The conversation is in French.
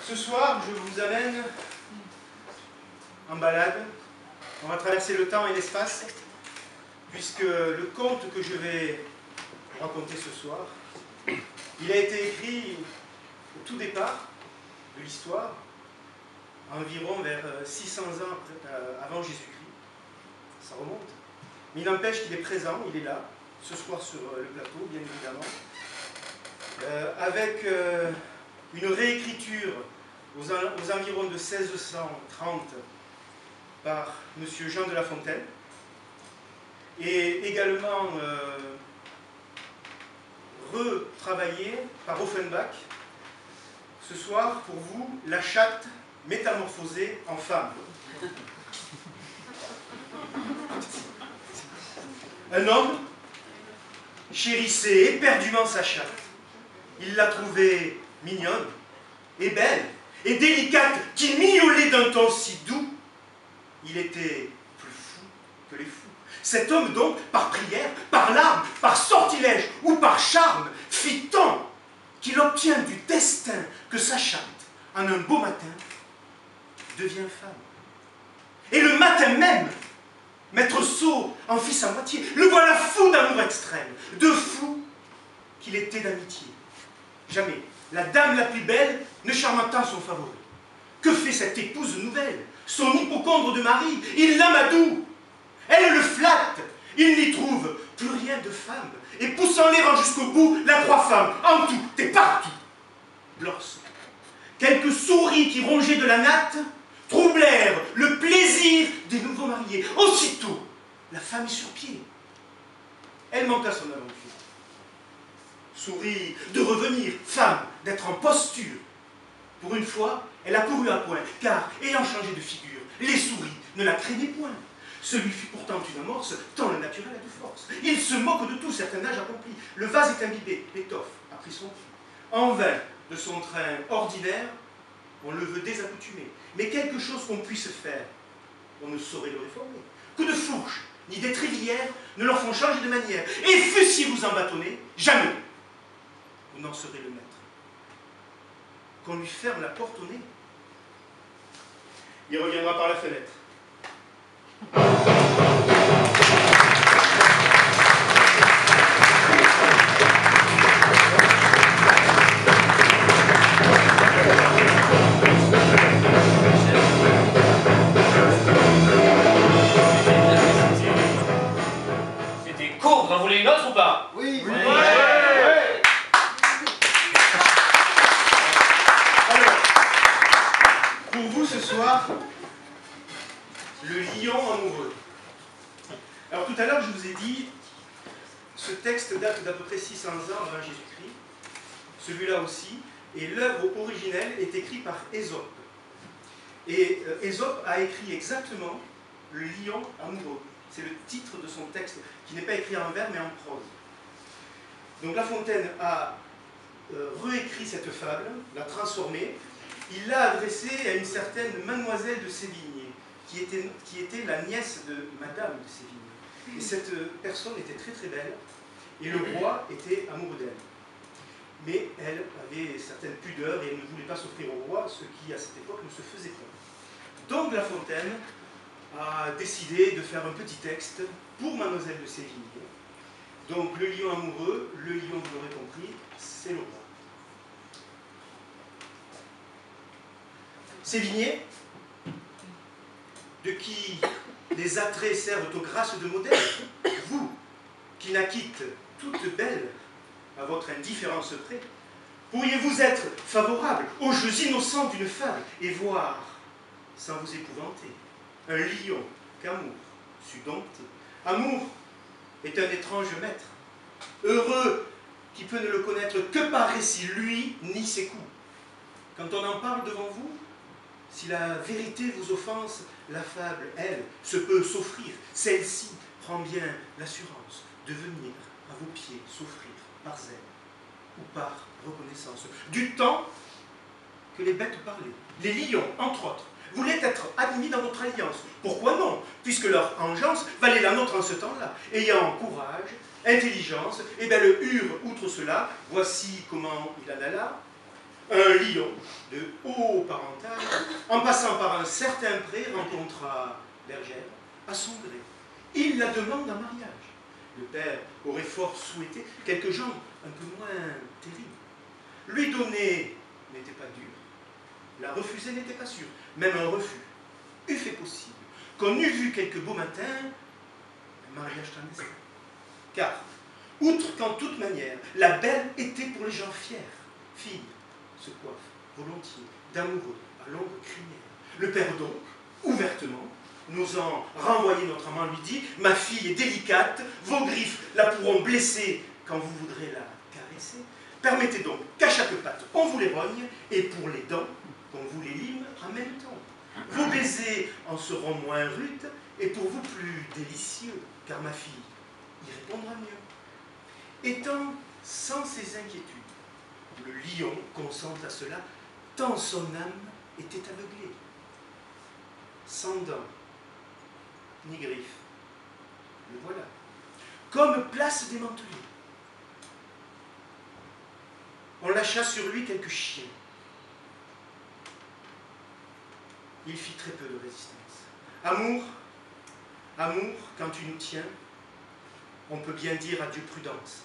Ce soir, je vous amène en balade. On va traverser le temps et l'espace, puisque le conte que je vais vous raconter ce soir, il a été écrit au tout départ de l'histoire, environ vers 600 ans avant Jésus-Christ. Ça remonte. Mais il n'empêche qu'il est présent, il est là, ce soir sur le plateau, bien évidemment, avec une réécriture aux environs de 1630 par M. Jean de La Fontaine, et également retravaillé par Offenbach. Ce soir, pour vous, la chatte métamorphosée en femme. Un homme chérissait éperdument sa chatte. Il la trouvait mignonne et belle et délicate, qu'il miaulait d'un ton si doux. Il était plus fou que les fous. Cet homme donc, par prière, par larmes, par sortilège ou par charme, fit tant qu'il obtient du destin que sa chatte, en un beau matin, devient femme. Et le matin même, Maître Sceau en fit sa moitié. Le voilà fou d'amour extrême, de fou qu'il était d'amitié. Jamais la dame la plus belle ne charma tant son favori. Que fait cette épouse nouvelle? Son hypocondre de mari, il l'amadoue. Elle le flatte, il n'y trouve plus rien de femme. Et poussant les rangs jusqu'au bout, la croit femme, en tout et partout. Lorsque quelques souris qui rongeaient de la natte troublèrent le plaisir des nouveaux mariés. Aussitôt, la femme est sur pied. Elle manqua son aventure. Souris de revenir, femme d'être en posture. Pour une fois, elle accourut à point, car, ayant changé de figure, les souris ne la craignaient point. Ce lui fut pourtant une amorce, tant le naturel a de force. Il se moque de tout, certain âge accompli. Le vase est imbibé, l'étoffe a pris son prix. En vain, de son train ordinaire, on le veut désaccoutumer. Mais quelque chose qu'on puisse faire, on ne saurait le réformer. Que de fourches, ni d'étrivières ne leur font changer de manière. Et fussiez-vous en bâtonner, jamais vous n'en serez le maître. Qu'on lui ferme la porte au nez, il reviendra par la fenêtre. C'était court, vous en voulez une autre ou pas? Oui, oui. Ouais. Alors, pour vous ce soir, le lion amoureux. Alors tout à l'heure, je vous ai dit, ce texte date d'à peu près 600 ans avant Jésus-Christ, celui-là aussi, et l'œuvre originelle est écrite par Ésope. Et Ésope a écrit exactement le lion amoureux. C'est le titre de son texte, qui n'est pas écrit en vers, mais en prose. Donc La Fontaine a réécrit cette fable, l'a transformée, il l'a adressée à une certaine mademoiselle de Sévigné, qui était la nièce de Madame de Sévigné. Et cette personne était très très belle, et le roi était amoureux d'elle. Mais elle avait certaines pudeurs et elle ne voulait pas s'offrir au roi, ce qui à cette époque ne se faisait pas. Donc La Fontaine a décidé de faire un petit texte pour Mademoiselle de Sévigné. Donc le lion amoureux, le lion, vous l'aurez compris, c'est le roi. Sévigné, de qui les attraits servent aux grâces de modèle, vous, qui naquites toute belle à votre indifférence près, pourriez-vous être favorable aux jeux innocents d'une femme et voir, sans vous épouvanter, un lion qu'amour sut dompter. Amour est un étrange maître, heureux qui peut ne le connaître que par récit, lui ni ses coups. Quand on en parle devant vous, si la vérité vous offense, la fable, elle, se peut s'offrir. Celle-ci prend bien l'assurance de venir à vos pieds s'offrir par zèle ou par reconnaissance. Du temps que les bêtes parlaient, les lions, entre autres, voulaient être admis dans notre alliance. Pourquoi non? Puisque leur engeance valait la nôtre en ce temps-là. Ayant courage, intelligence, et bien le hurle outre cela, voici comment il en alla. Un lion de haut parental, en passant par un certain pré, rencontra Bergère à son gré. Il la demande en mariage. Le père aurait fort souhaité quelques jambes un peu moins terribles. Lui donner n'était pas dur, la refuser n'était pas sûr. Même un refus eût fait possible qu'on eût vu quelques beaux matins un mariage clandestin. Car, outre qu'en toute manière, la belle était pour les gens fiers, fille se coiffe volontiers d'amoureux à longue crinière. Le père donc, ouvertement, n'osant renvoyer notre amant, lui dit « Ma fille est délicate, vos griffes la pourront blesser quand vous voudrez la caresser. Permettez donc qu'à chaque patte on vous les rogne, et pour les dents, qu'on vous les lime en même temps. Vos baisers en seront moins rudes, et pour vous plus délicieux, car ma fille y répondra mieux. » Étant sans ces inquiétudes, le lion consent à cela, tant son âme était aveuglée. Sans dents, ni griffes, le voilà, comme place démantelée. On lâcha sur lui quelques chiens. Il fit très peu de résistance. Amour, amour, quand tu nous tiens, on peut bien dire adieu prudence.